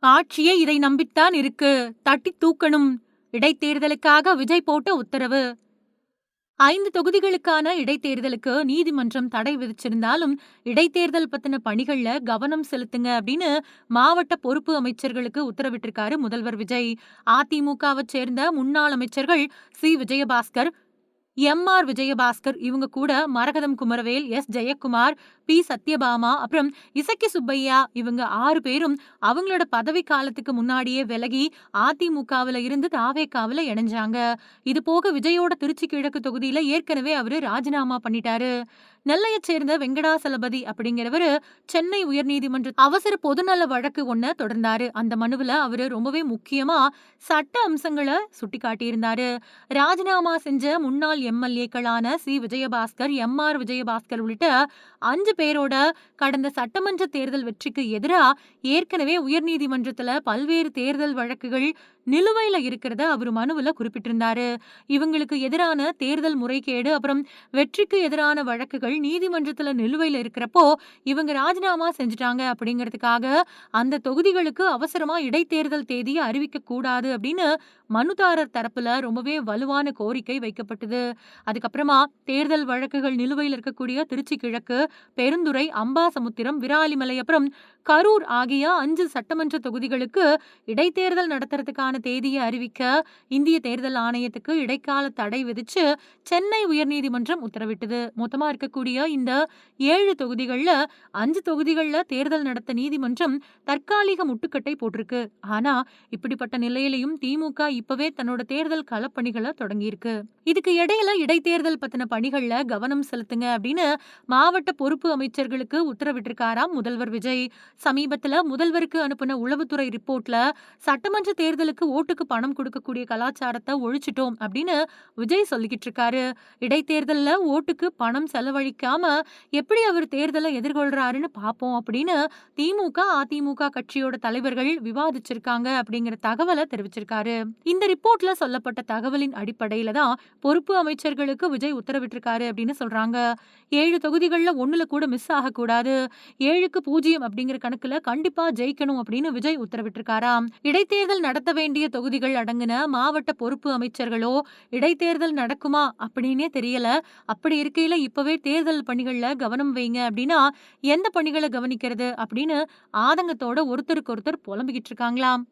ஆட்சியே இதை நம்பித்தான் இருக்கு. தட்டித் தூக்கணும். இடைத்தேர்தலுக்காக விஜய் போட்ட உத்தரவு. 5 தொகுதிகளுக்கான இடைத்தேர்தலுக்கு நீதிமன்றம் தடை விதிச்சிருந்தாலும், இடைத்தேர்தல் பத்தின பணிகள்ல கவனம் செலுத்துங்க அப்படின்னு மாவட்ட பொறுப்பு அமைச்சர்களுக்கு உத்தரவிட்டிருக்காரு முதல்வர் விஜய். அதிமுகவை சேர்ந்த முன்னாள் அமைச்சர்கள் விஜயபாஸ்கர், விஜயபாஸ்கர் இவங்க கூட மரகதம் குமரவேல், ஜெயக்குமார், சத்யபாமா, அப்புறம் இசக்கி சுப்பையா இவங்க 6 பேரும் அவங்களோட பதவி காலத்துக்கு முன்னாடியே விலகி அதிமுகவுல இருந்து தாவேகாவுல இணைஞ்சாங்க. இது போக விஜயோட திருச்சி கிழக்கு தொகுதியில ஏற்கனவே அவரு ராஜினாமா பண்ணிட்டாரு. நெல்லையை சேர்ந்த வெங்கடாசலபதி அப்படிங்கிறவரு சென்னை உயர்நீதிமன்ற அவசர பொதுநல வழக்கு ஒண்ண தொடர்ந்தாரு. அந்த மனுவுல அவரு ரொம்பவே முக்கியமா சட்ட அம்சங்களை சுட்டி காட்டியிருந்தாரு. ராஜினாமா செஞ்ச முன்னாள் எம்எல்ஏக்களான விஜயபாஸ்கர், விஜயபாஸ்கர் உள்ளிட்ட 5 பேரோட கடந்த சட்டமன்ற தேர்தல் வெற்றிக்கு எதிரா ஏற்கனவே உயர்நீதிமன்றத்துல பல்வேறு தேர்தல் வழக்குகள் நிலுவையில இருக்கிறத அவர் மனுவுல குறிப்பிட்டிருந்தாரு. இவங்களுக்கு எதிரான தேர்தல் முறைகேடு அப்புறம் வெற்றிக்கு எதிரான வழக்குகள் நீதிமன்றத்துல நிலுவையில இருக்கிறப்போ இவங்க ராஜினாமா செஞ்சுட்டாங்க அப்படிங்கிறதுக்காக அந்த தொகுதிகளுக்கு அவசரமா இடைத்தேர்தல் தேதியை அறிவிக்க கூடாது அப்படின்னு மனுதாரர் தரப்புல ரொம்பவே வலுவான கோரிக்கை வைக்கப்பட்டது. அதுக்கப்புறமா தேர்தல் வழக்குகள் நிலுவையில் இருக்கக்கூடிய திருச்சி கிழக்கு, பெருந்துறை, அம்பாசமுத்திரம், விராலிமலை அப்புறம் கரூர் ஆகிய 5 சட்டமன்ற தொகுதிகளுக்கு இடைத்தேர்தல் நடத்துறதுக்கான தேதியை அறிவிக்க இந்திய தேர்தல் ஆணையத்துக்கு இடைக்கால தடை விதிச்சு சென்னை உயர்நீதிமன்றம் உத்தரவிட்டது. மொத்தமா இருக்கக்கூடிய இந்த 7 தொகுதிகள்ல 5 தொகுதிகள்ல தேர்தல் நடத்த நீதிமன்றம் தற்காலிக முட்டுக்கட்டை போட்டிருக்கு. ஆனா இப்படிப்பட்ட நிலையிலையும் திமுக இப்பவே தன்னோட தேர்தல் களப்பணிகளை தொடங்கியிருக்கு. இதுக்கு இடையில இடைத்தேர்தல் பத்தின பணிகள்ல கவனம் செலுத்துங்க அப்படின்னு மாவட்ட பொறுப்பு அமைச்சர்களுக்கு உத்தரவிட்டிருக்காராம் முதல்வர் விஜய். சமீபத்துல முதல்வருக்கு அனுப்பின உளவுத்துறை ரிப்போர்ட்ல சட்டமன்ற தேர்தலுக்கு ஓட்டுக்கு பணம் கொடுக்கக்கூடிய கலாச்சாரத்தை ஒழிச்சிட்டோம் அப்படின்னு விஜய் சொல்லிக்கிட்டு இருக்காரு. இடைத்தேர்தல்ல ஓட்டுக்கு பணம் செலவழிக்காம எப்படி அவர் தேர்தலை எதிர்கொள்றாருன்னு பாப்போம் அப்படின்னு திமுக, அதிமுக கட்சியோட தலைவர்கள் விவாதிச்சிருக்காங்க அப்படிங்கிற தகவலை தெரிவிச்சிருக்காரு. இந்த ரிப்போர்ட்ல சொல்லப்பட்ட தகவலின் அடிப்படையில தான் பொறுப்பு அமைச்சர்களுக்கு விஜய் உத்தரவிட்டிருக்காரு அப்படின்னு சொல்றாங்க. 7 தொகுதிகள்ல 1ல கூட மிஸ் ஆகக்கூடாது. 7க்கு 0 அப்படிங்கிற கணக்குல கண்டிப்பா ஜெயிக்கணும் அப்படின்னு விஜய் உத்தரவிட்டிருக்காராம். இடைத்தேர்தல் நடத்த வேண்டிய தொகுதிகள் அடங்கின மாவட்ட பொறுப்பு அமைச்சர்களோ இடைத்தேர்தல் நடக்குமா அப்படின்னே தெரியல. அப்படி இருக்கையில இப்பவே தேர்தல் பணிகள்ல கவனம் வைங்க அப்படின்னா எந்த பணிகளை கவனிக்கிறது அப்படின்னு ஆதங்கத்தோட ஒருத்தருக்கு ஒருத்தர் புலம்பிக்கிட்டு இருக்காங்களாம்.